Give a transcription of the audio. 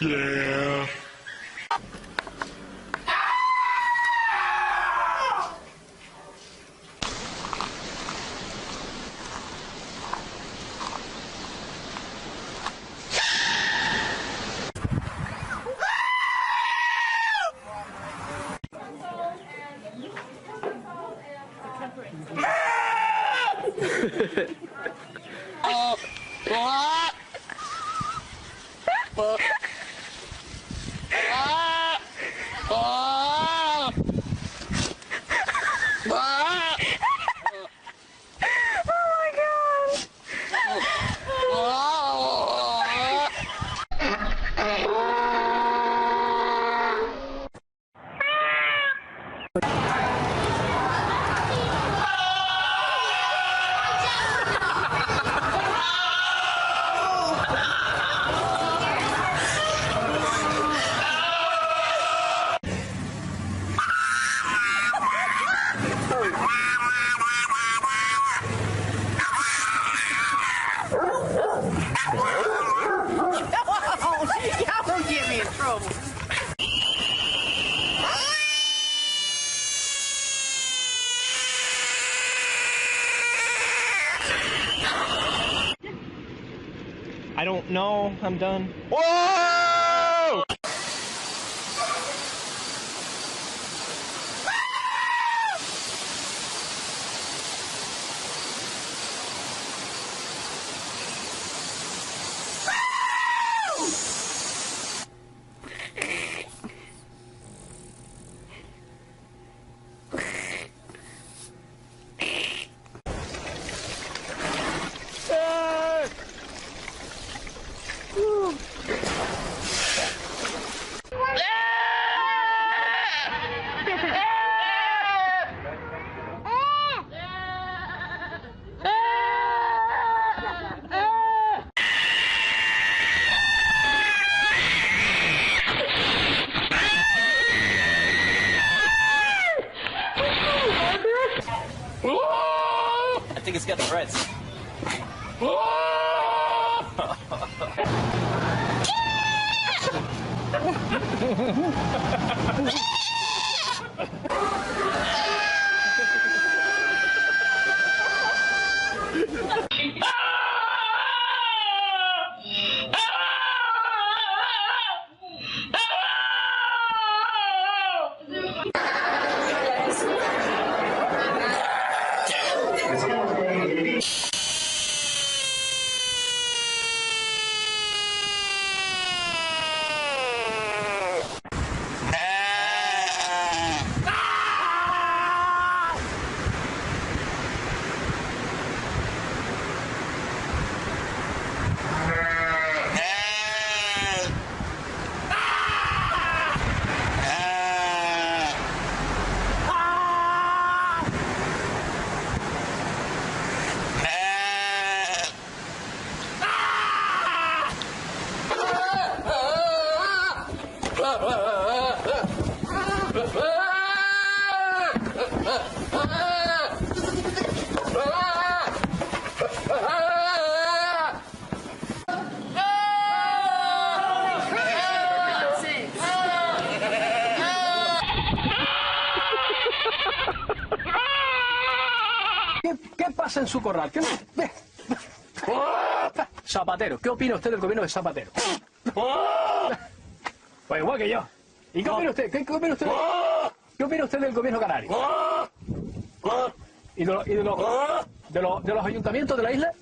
Yeah. Y'all gonna get me in trouble. I don't know. I'm done. Whoa! I think it's got the threads. ¿Qué pasa en su corral? Zapatero, ¿qué opina usted del gobierno de Zapatero? Pues igual que yo. ¿Y qué opina usted? ¿Qué opina usted? ¿Qué opina usted del gobierno canario? ¿Y de los ayuntamientos de la isla?